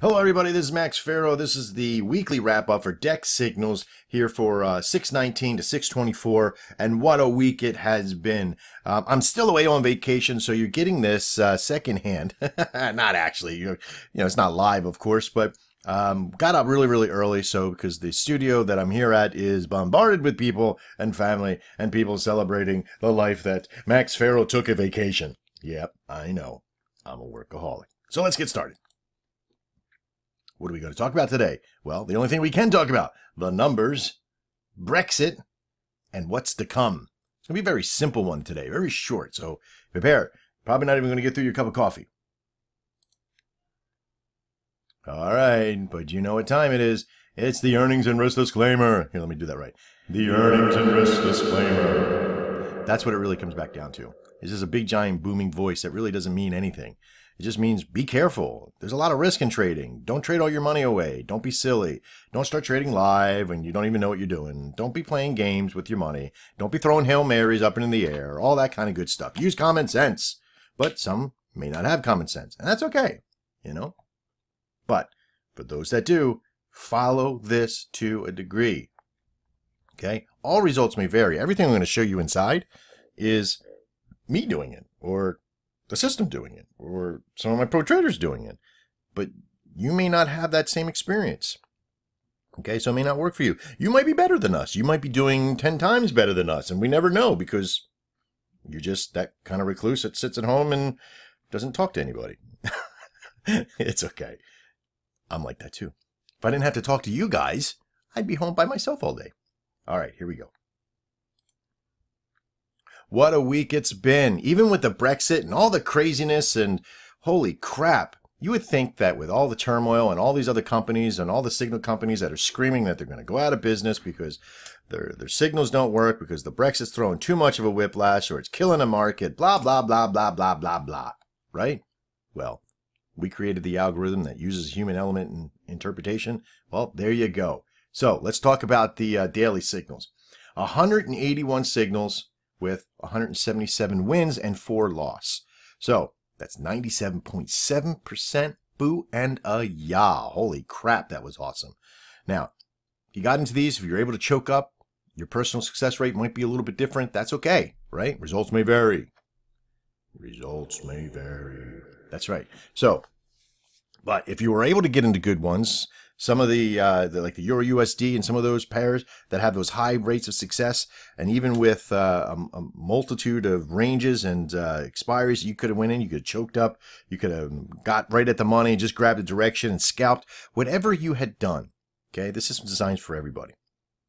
Hello everybody, this is Maxx Fairo. This is the weekly wrap-up for Deck Signals here for 6/19 to 6/24, and what a week it has been. I'm still away on vacation, so you're getting this secondhand. Not actually, it's not live, of course, but got up really early, so because the studio that I'm here at is bombarded with people and family and people celebrating the life that Maxx Fairo took a vacation. Yep, I know. I'm a workaholic. So let's get started. What are we going to talk about today? Well, the only thing we can talk about, the numbers, Brexit, and what's to come. It's going to be a very simple one today, very short, so prepare. Probably not even going to get through your cup of coffee. All right, but you know what time it is. It's the earnings and risk disclaimer. Here, let me do that right. The earnings and risk disclaimer. That's what it really comes back down to. It's just a big, giant, booming voice that really doesn't mean anything. It just means be careful. There's a lot of risk in trading. Don't trade all your money away. Don't be silly. Don't start trading live when you don't even know what you're doing. Don't be playing games with your money. Don't be throwing Hail Marys up in the air. All that kind of good stuff. Use common sense. But some may not have common sense. And that's okay, But for those that do, follow this to a degree. Okay? All results may vary. Everything I'm going to show you inside is me doing it, or the system doing it, or some of my pro traders doing it. But you may not have that same experience. Okay, so it may not work for you. You might be better than us. You might be doing 10 times better than us, and we never know because you're just that kind of recluse that sits at home and doesn't talk to anybody. It's okay. I'm like that too. If I didn't have to talk to you guys, I'd be home by myself all day. All right, here we go. What a week it's been. Even with the Brexit and all the craziness and holy crap, you would think that with all the turmoil and all these other companies and all the signal companies that are screaming that they're going to go out of business because their signals don't work, because the Brexit's throwing too much of a whiplash or it's killing the market, blah, blah, blah, blah, blah, blah, blah, right? Well, we created the algorithm that uses human element and interpretation. Well, there you go. So let's talk about the daily signals. 181 signals with 177 wins and 4 loss. So that's 97.7%. Boo and a yah. Holy crap, that was awesome. Now, if you got into these, if you're able to choke up, your personal success rate might be a little bit different. That's okay, right? Results may vary. Results may vary. That's right. So, but if you were able to get into good ones, some of the like the Euro USD and some of those pairs that have those high rates of success, and even with a multitude of ranges and expiries, you could have went in, you could have choked up, you could have got right at the money, just grabbed the direction and scalped, whatever you had done. Okay, the system's designed for everybody.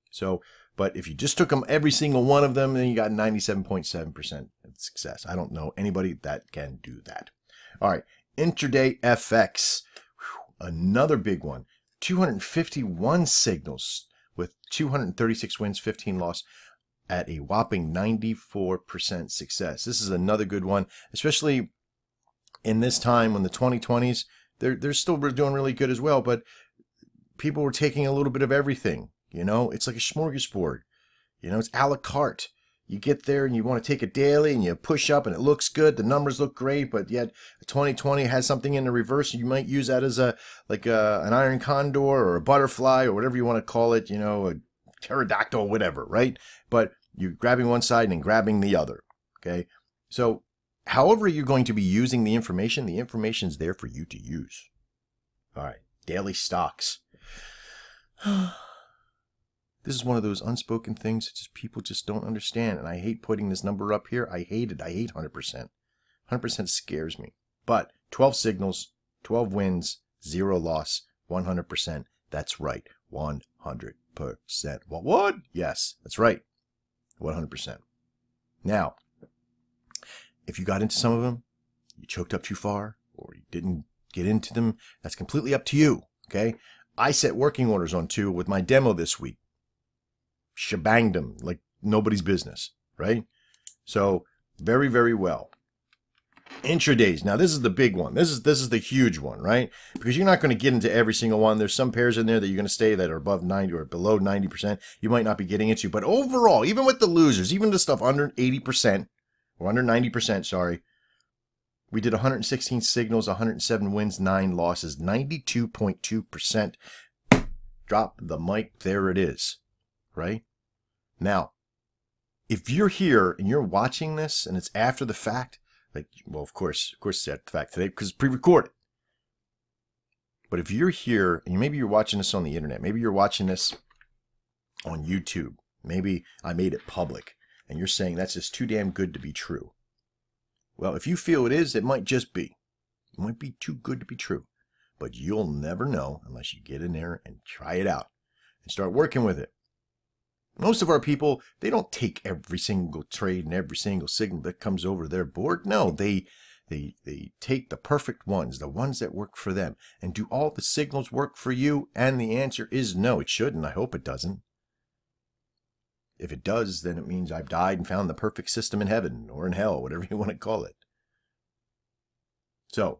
So, but if you just took them, every single one of them, then you got 97.7% success. I don't know anybody that can do that. All right, intraday FX, another big one. 251 signals with 236 wins, 15 loss at a whopping 94% success. This is another good one, especially in this time when the 2020s, they're still doing really good as well, but people were taking a little bit of everything. It's like a smorgasbord. It's a la carte. You get there and you want to take a daily and you push up and it looks good. The numbers look great, but yet 2020 has something in the reverse. You might use that as an iron condor or a butterfly or whatever you want to call it, a pterodactyl, whatever, right? But you're grabbing one side and then grabbing the other, okay? So however you're going to be using the information is there for you to use. All right, daily stocks. This is one of those unspoken things that people just don't understand. And I hate putting this number up here. I hate it. I hate 100%. 100% scares me. But 12 signals, 12 wins, 0 loss, 100%. That's right. 100%. What? Yes, that's right. 100%. Now, if you got into some of them, you choked up too far, or you didn't get into them, that's completely up to you. Okay? I set working orders on 2 with my demo this week. Shebanged them like nobody's business, right? So very, very well. Intradays. Now this is the big one. This is the huge one, right? Because you're not going to get into every single one. There's some pairs in there that you're going to stay that are above 90 or below 90%. You might not be getting into. But overall, even with the losers, even the stuff under 80% or under 90%, sorry, We did 116 signals, 107 wins, 9 losses, 92.2%. Drop the mic. There it is. Right? Now, if you're here and you're watching this and it's after the fact, like, well, of course it's after the fact today because it's pre-recorded. But if you're here and maybe you're watching this on the internet, maybe you're watching this on YouTube, maybe I made it public, and you're saying that's just too damn good to be true. Well, if you feel it is, it might just be. It might be too good to be true. But you'll never know unless you get in there and try it out and start working with it. Most of our people, they don't take every single trade and every single signal that comes over their board. No, they take the perfect ones, the ones that work for them. And do all the signals work for you? And the answer is no, it shouldn't. I hope it doesn't. If it does, then it means I've died and found the perfect system in heaven or in hell, whatever you want to call it. So,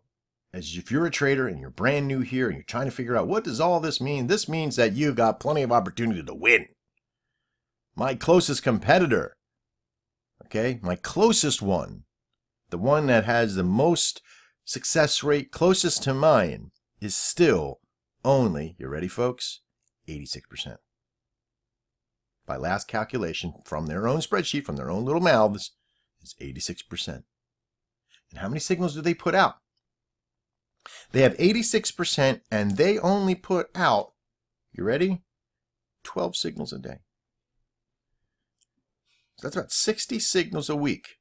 as if you're a trader and you're brand new here and you're trying to figure out what does all this mean, this means that you've got plenty of opportunity to win. My closest competitor, okay, my closest one, the one that has the most success rate closest to mine, is still only, you ready folks, 86%. By last calculation, from their own spreadsheet, from their own little mouths, is 86%. And how many signals do they put out? They have 86% and they only put out, you ready? 12 signals a day. So that's about 60 signals a week.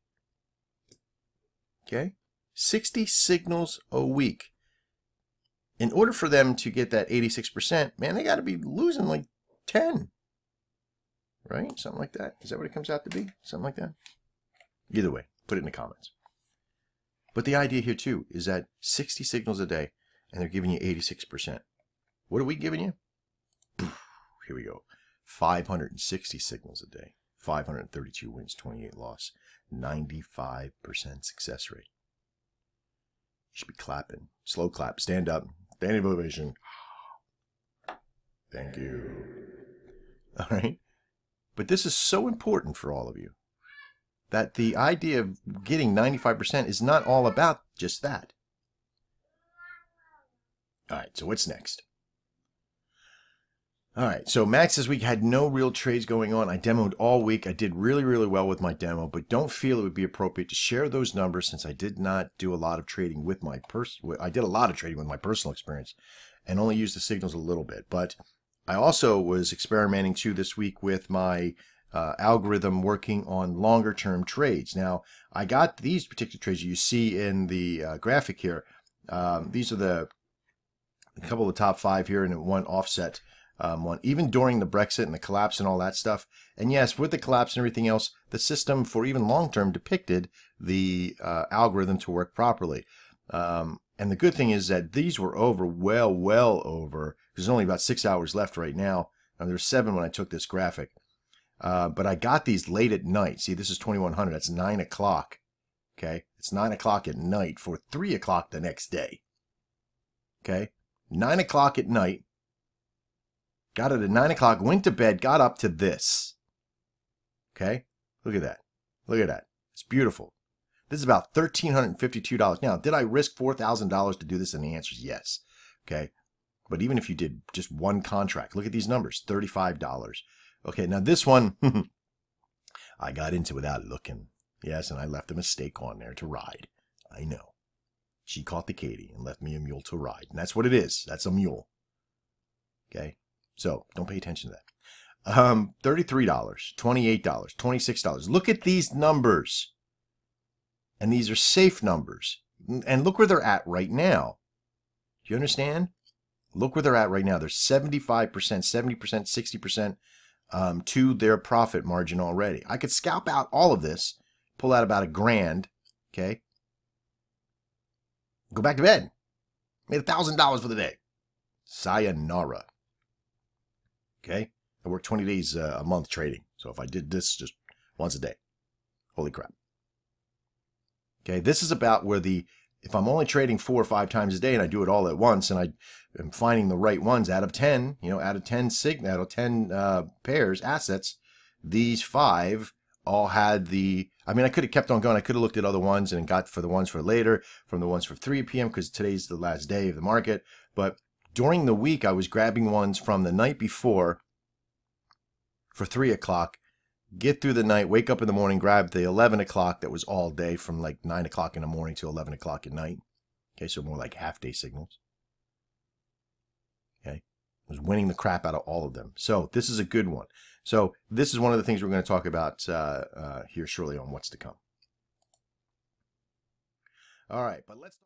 Okay? 60 signals a week. In order for them to get that 86%, man, they got to be losing like 10. Right? Something like that. Is that what it comes out to be? Something like that? Either way, put it in the comments. But the idea here too is that 60 signals a day and they're giving you 86%. What are we giving you? Here we go. 560 signals a day. 532 wins, 28 loss, 95% success rate. You should be clapping. Slow clap. Stand up. Standing ovation. Thank you. All right. But this is so important for all of you that the idea of getting 95% is not all about just that. All right, so what's next? All right, so Maxx this week had no real trades going on. I demoed all week. I did really, really well with my demo, but don't feel it would be appropriate to share those numbers since I did not do a lot of trading with my I did a lot of trading with my personal experience and only used the signals a little bit. But I also was experimenting too this week with my algorithm working on longer term trades. Now, I got these particular trades you see in the graphic here. These are a couple of the top 5 here and one offset one, even during the Brexit and the collapse and all that stuff. And yes, with the collapse and everything else, the system for even long term depicted the algorithm to work properly. And the good thing is that these were over, well over. There's only about 6 hours left right now. There's 7 when I took this graphic. But I got these late at night. See, this is 2100. That's 9 o'clock. Okay? It's 9 o'clock at night for 3 o'clock the next day. Okay? 9 o'clock at night. Got it at 9 o'clock. Went to bed. Got up to this. Okay? Look at that. Look at that. It's beautiful. This is about $1,352. Now, did I risk $4,000 to do this? And the answer is yes. Okay? But even if you did just one contract, look at these numbers. $35. Okay, now this one, I got into without looking. Yes, and I left a mistake on there to ride. I know. She caught the Katie and left me a mule to ride. And that's what it is. That's a mule. Okay? So, don't pay attention to that. $33, $28, $26. Look at these numbers. And these are safe numbers. And look where they're at right now. Do you understand? Look where they're at right now. They're 75%, 70%, 60%. To their profit margin already. I could scalp out all of this, pull out about $1,000, okay? Go back to bed. Made $1,000 for the day. Sayonara. Okay? I work 20 days a month trading. So if I did this just once a day, holy crap. Okay, this is about where if I'm only trading 4 or 5 times a day and I do it all at once and I am finding the right ones out of 10, out of 10 pairs, assets, these 5 all had I mean, I could have kept on going. I could have looked at other ones and got for the ones for later, from the ones for 3 p.m. because today's the last day of the market. But during the week, I was grabbing ones from the night before for 3 o'clock, get through the night, wake up in the morning, grab the 11 o'clock that was all day from like 9 o'clock in the morning to 11 o'clock at night. Okay, so more like half-day signals. Okay, I was winning the crap out of all of them. So this is a good one. So this is one of the things we're going to talk about here shortly on what's to come. All right, but let's...